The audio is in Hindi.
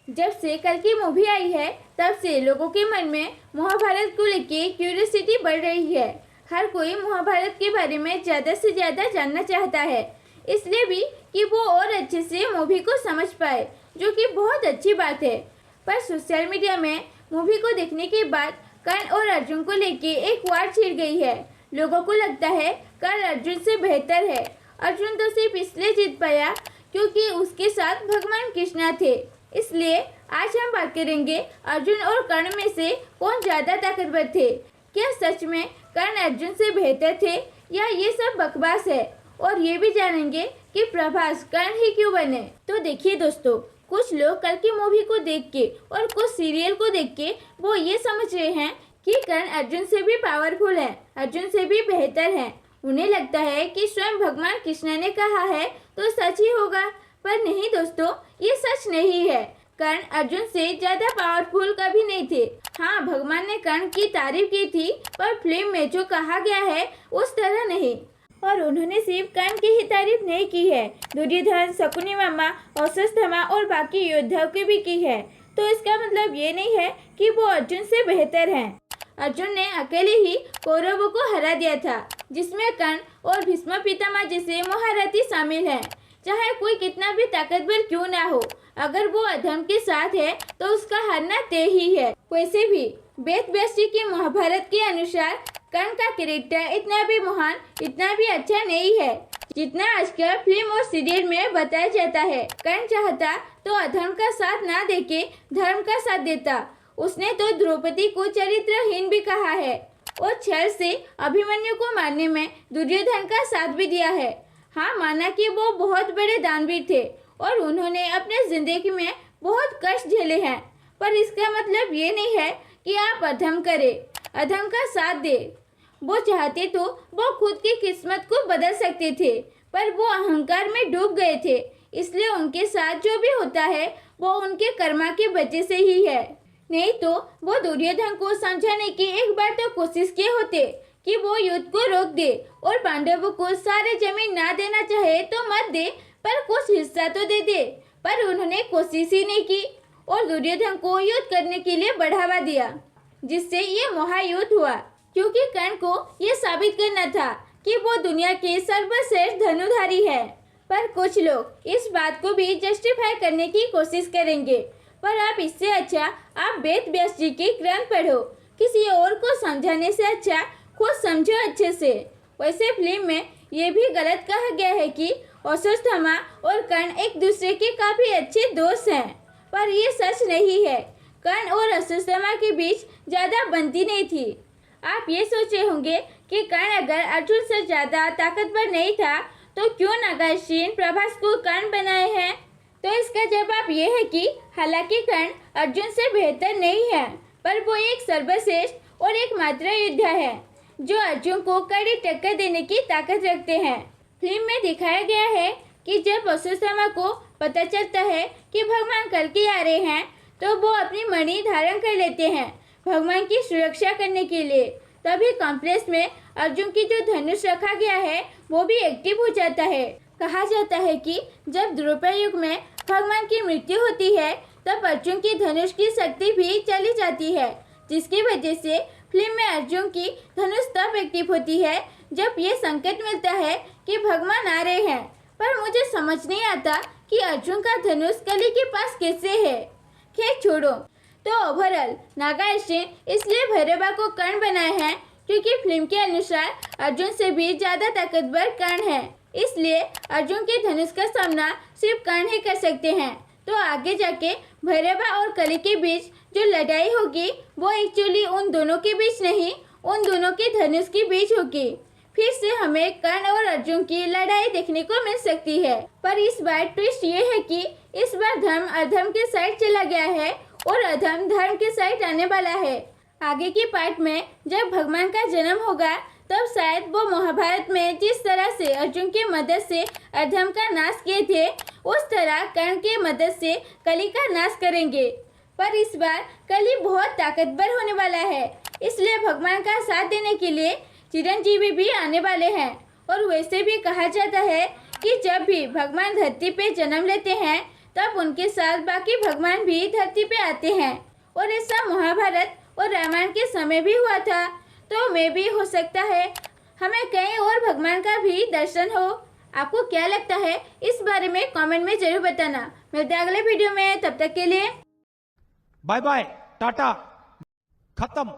जब से कल की मूवी आई है तब से लोगों के मन में महाभारत को लेके क्यूरियोसिटी बढ़ रही है। हर कोई महाभारत के बारे में ज़्यादा से ज़्यादा जानना चाहता है, इसलिए भी कि वो और अच्छे से मूवी को समझ पाए, जो कि बहुत अच्छी बात है। पर सोशल मीडिया में मूवी को देखने के बाद कर्ण और अर्जुन को लेके एक वार छिड़ गई है। लोगों को लगता है कर्ण अर्जुन से बेहतर है। अर्जुन तो सिर्फ इसलिए जीत पाया क्योंकि उसके साथ भगवान कृष्णा थे। इसलिए आज हम बात करेंगे अर्जुन और कर्ण में से कौन ज़्यादा ताकतवर थे। क्या सच में कर्ण अर्जुन से बेहतर थे या ये सब बकवास है, और ये भी जानेंगे कि प्रभास कर्ण ही क्यों बने। तो देखिए दोस्तों, कुछ लोग कल की मूवी को देख के और कुछ सीरियल को देख के वो ये समझ रहे हैं कि कर्ण अर्जुन से भी पावरफुल है, अर्जुन से भी बेहतर है। उन्हें लगता है कि स्वयं भगवान कृष्ण ने कहा है तो सच ही होगा, पर नहीं दोस्तों, ये सच नहीं है। कर्ण अर्जुन से ज़्यादा पावरफुल कभी नहीं थे। हाँ, भगवान ने कर्ण की तारीफ की थी, पर फिल्म में जो कहा गया है उस तरह नहीं। और उन्होंने सिर्फ कर्ण की ही तारीफ नहीं की है, दुर्योधन, शकुनी मामा, अश्वत्थामा और बाकी योद्धाओं की भी की है। तो इसका मतलब ये नहीं है कि वो अर्जुन से बेहतर हैं। अर्जुन ने अकेले ही कौरवों को हरा दिया था, जिसमें कर्ण और भीष्म पितामह जैसे महारथी शामिल हैं। चाहे कोई कितना भी ताकतवर क्यों ना हो, अगर वो अधर्म के साथ है तो उसका हारना तय ही है। वैसे भी वेद व्यास जी के महाभारत के अनुसार कर्ण का कैरेक्टर इतना भी महान, इतना भी अच्छा नहीं है जितना आजकल फिल्म और सीरियल में बताया जाता है। कर्ण चाहता तो अधर्म का साथ ना देके धर्म का साथ देता। उसने तो द्रौपदी को चरित्रहीन भी कहा है और छल से अभिमन्यु को मारने में दुर्योधन का साथ भी दिया है। हाँ, माना कि वो बहुत बड़े दानवीर थे और उन्होंने अपने जिंदगी में बहुत कष्ट झेले हैं, पर इसका मतलब ये नहीं है कि आप अधर्म करें, अधर्म का साथ दे। वो चाहते तो वो खुद की किस्मत को बदल सकते थे, पर वो अहंकार में डूब गए थे। इसलिए उनके साथ जो भी होता है वो उनके कर्मा की वजह से ही है। नहीं तो वो दुर्योधन को समझाने की एक बार तो कोशिश किए होते कि वो युद्ध को रोक दे और पांडवों को सारे जमीन ना देना चाहे तो मत दे, पर कुछ हिस्सा तो दे दे। पर उन्होंने कोशिश ही नहीं की और दुर्योधन को युद्ध करने के लिए बढ़ावा दिया, जिससे ये महायुद्ध हुआ। क्योंकि कर्ण को ये साबित करना था कि वो दुनिया के सर्वश्रेष्ठ धनुधारी है। पर कुछ लोग इस बात को भी जस्टिफाई करने की कोशिश करेंगे, पर आप इससे अच्छा आप वेद व्यास जी के ग्रंथ पढ़ो। किसी और को समझाने से अच्छा खुद समझो अच्छे से। वैसे फिल्म में ये भी गलत कहा गया है कि अश्वत्थामा और कर्ण एक दूसरे के काफ़ी अच्छे दोस्त हैं, पर ये सच नहीं है। कर्ण और अश्वत्थामा के बीच ज़्यादा बनती नहीं थी। आप ये सोचे होंगे कि कर्ण अगर अर्जुन से ज़्यादा ताकतवर नहीं था तो क्यों नागार्जुन प्रभास को कर्ण बनाए हैं। तो इसका जवाब ये है कि हालांकि कर्ण अर्जुन से बेहतर नहीं है, पर वो एक सर्वश्रेष्ठ और एकमात्र योद्धा है जो अर्जुन को कड़ी टक्कर देने की ताकत रखते हैं। फिल्म में दिखाया गया है कि जब अश्वत्थामा को पता चलता है कि भगवान कल्कि आ रहे हैं तो वो अपनी मणि धारण कर लेते हैं भगवान की सुरक्षा करने के लिए। तभी कॉम्प्लेक्स में अर्जुन की जो धनुष रखा गया है वो भी एक्टिव हो जाता है। कहा जाता है कि जब द्वापर युग में भगवान की मृत्यु होती है तब अर्जुन की धनुष की शक्ति भी चली जाती है, जिसकी वजह से फिल्म में अर्जुन की धनुष तब एक्टिव होती है जब ये संकेत मिलता है कि भगवान आ रहे हैं। पर मुझे समझ नहीं आता कि अर्जुन का धनुष कली के पास कैसे है। खैर छोड़ो। तो ओवरऑल नागार्जुन इसलिए भैरवा को कर्ण बनाए हैं क्योंकि फिल्म के अनुसार अर्जुन से भी ज़्यादा ताकतवर कर्ण है। इसलिए अर्जुन के धनुष का सामना सिर्फ कर्ण ही कर सकते हैं। तो आगे जाके भैरवा और कली के बीच जो लड़ाई होगी वो एक्चुअली उन दोनों के बीच नहीं, उन दोनों के धनुष के बीच होगी। फिर से हमें कर्ण और अर्जुन की लड़ाई देखने को मिल सकती है। पर इस बार ट्विस्ट ये है कि इस बार धर्म अधर्म के साइड चला गया है और अधर्म धर्म के साइड आने वाला है। आगे की पार्ट में जब भगवान का जन्म होगा तब शायद वो महाभारत में जिस तरह से अर्जुन की मदद से अधर्म का नाश किए थे उस तरह कर्ण की मदद से कली का नाश करेंगे। पर इस बार कली बहुत ताकतवर होने वाला है, इसलिए भगवान का साथ देने के लिए चिरंजीवी भी आने वाले हैं। और वैसे भी कहा जाता है कि जब भी भगवान धरती पे जन्म लेते हैं तब उनके साथ बाकी भगवान भी धरती पे आते हैं। और ऐसा महाभारत और रामायण के समय भी हुआ था, तो मैं भी हो सकता है हमें कहीं और भगवान का भी दर्शन हो। आपको क्या लगता है इस बारे में कमेंट में जरूर बताना। मिलते हैं अगले वीडियो में, तब तक के लिए बाय बाय, टाटा, खत्म।